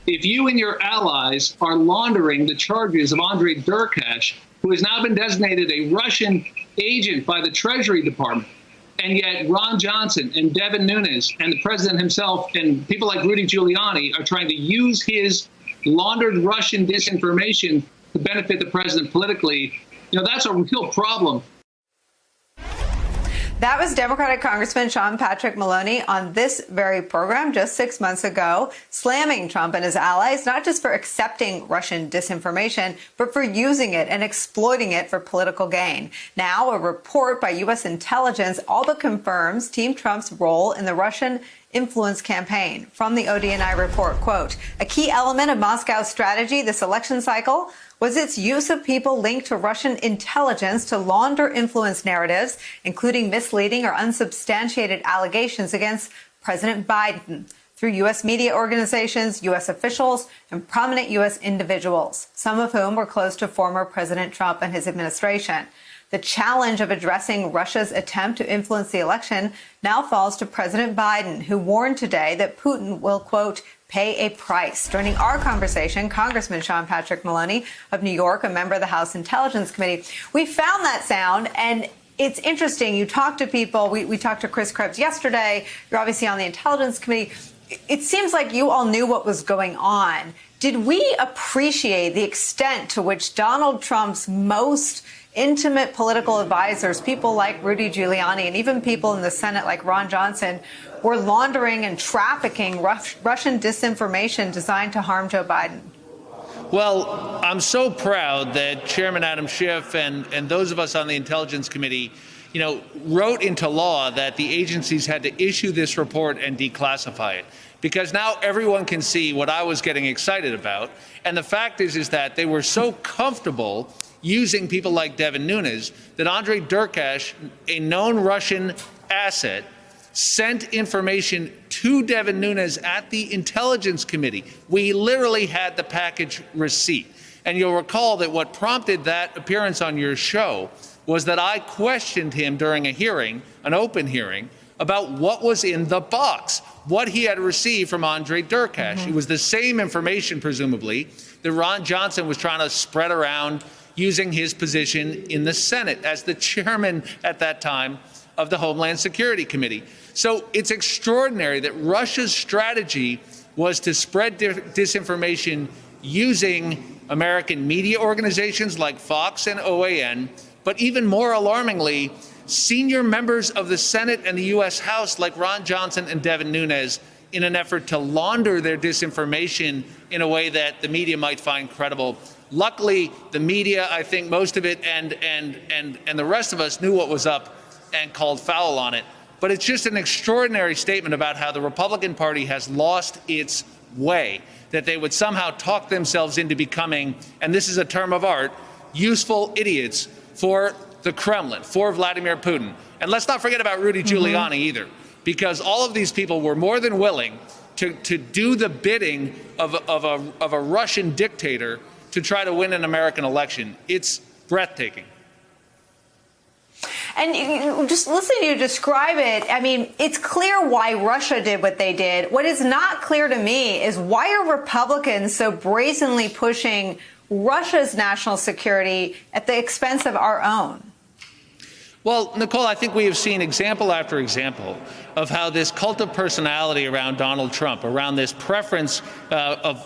if you and your allies are laundering the charges of Andrei Derkash, who has now been designated a Russian agent by the Treasury Department, and yet Ron Johnson and Devin Nunes and the president himself and people like Rudy Giuliani are trying to use his laundered Russian disinformation to benefit the president politically, that's a real problem. That was Democratic Congressman Sean Patrick Maloney on this very program just 6 months ago, slamming Trump and his allies, not just for accepting Russian disinformation, but for using it and exploiting it for political gain. Now, a report by U.S. intelligence all but confirms Team Trump's role in the Russian influence campaign. From the ODNI report, quote, a key element of Moscow's strategy this election cycle was its use of people linked to Russian intelligence to launder influence narratives, including misleading or unsubstantiated allegations against President Biden through U.S. media organizations, U.S. officials, and prominent U.S. individuals, some of whom were close to former President Trump and his administration. The challenge of addressing Russia's attempt to influence the election now falls to President Biden, who warned today that Putin will, quote, pay a price. Joining our conversation, Congressman Sean Patrick Maloney of New York, a member of the House Intelligence Committee. We found that sound, and it's interesting. You talk to people. We talked to Chris Krebs yesterday. You're obviously on the Intelligence Committee. It seems like you all knew what was going on. Did we appreciate the extent to which Donald Trump's most intimate political advisors, people like Rudy Giuliani, and even people in the Senate like Ron Johnson, were laundering and trafficking Russian disinformation designed to harm Joe Biden? Well, I'm so proud that Chairman Adam Schiff and those of us on the Intelligence Committee, wrote into law that the agencies had to issue this report and declassify it. Because now everyone can see what I was getting excited about. And the fact is that they were so comfortable using people like Devin Nunes that Andrei Derkash, a known Russian asset, sent information to Devin Nunes at the Intelligence Committee. We literally had the package receipt. And you'll recall that what prompted that appearance on your show was that I questioned him during a hearing, an open hearing, about what was in the box, what he had received from Andrei Derkash. It was the same information, presumably, that Ron Johnson was trying to spread around using his position in the Senate as the chairman at that time of the Homeland Security Committee. So it's extraordinary that Russia's strategy was to spread disinformation using American media organizations like Fox and OAN, but even more alarmingly, senior members of the Senate and the U.S. House like Ron Johnson and Devin Nunes in an effort to launder their disinformation in a way that the media might find credible. Luckily, the media, I think most of it and the rest of us knew what was up and called foul on it. But it's just an extraordinary statement about how the Republican Party has lost its way, that they would somehow talk themselves into becoming, and this is a term of art, useful idiots for the Kremlin, for Vladimir Putin. And let's not forget about Rudy Giuliani either, because all of these people were more than willing to do the bidding of a Russian dictator to try to win an American election. It's breathtaking. And just listening to you describe it, I mean, it's clear why Russia did what they did. What is not clear to me is why are Republicans so brazenly pushing Russia's national security at the expense of our own? Well, Nicole, I think we have seen example after example of how this cult of personality around Donald Trump, around this preference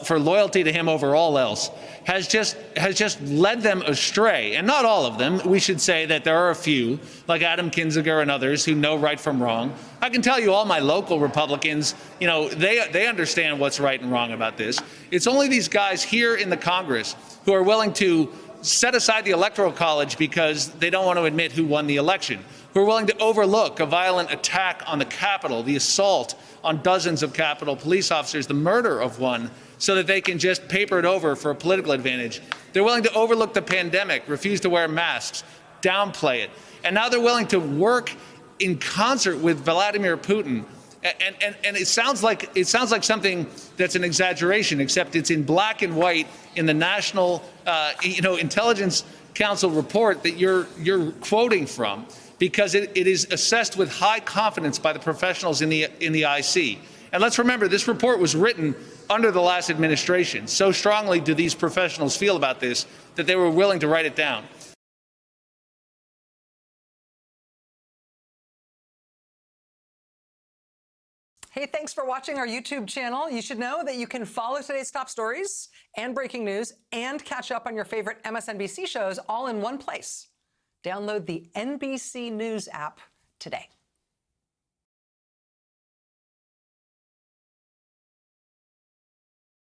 for loyalty to him over all else, has just led them astray. And not all of them. We should say that there are a few, like Adam Kinzinger and others, who know right from wrong. I can tell you all my local Republicans, they understand what's right and wrong about this. It's only these guys here in the Congress who are willing to set aside the Electoral College because they don't want to admit who won the election, who are willing to overlook a violent attack on the Capitol, the assault on dozens of Capitol police officers, the murder of one, so that they can just paper it over for a political advantage. They're willing to overlook the pandemic, refuse to wear masks, downplay it. And now they're willing to work in concert with Vladimir Putin. And it sounds like something that's an exaggeration, except it's in black and white in the National Intelligence Council report that you're quoting from, because it is assessed with high confidence by the professionals in the IC. And let's remember, this report was written under the last administration. So strongly do these professionals feel about this that they were willing to write it down. Hey, thanks for watching our YouTube channel. You should know that you can follow today's top stories and breaking news and catch up on your favorite MSNBC shows all in one place. Download the NBC News app today.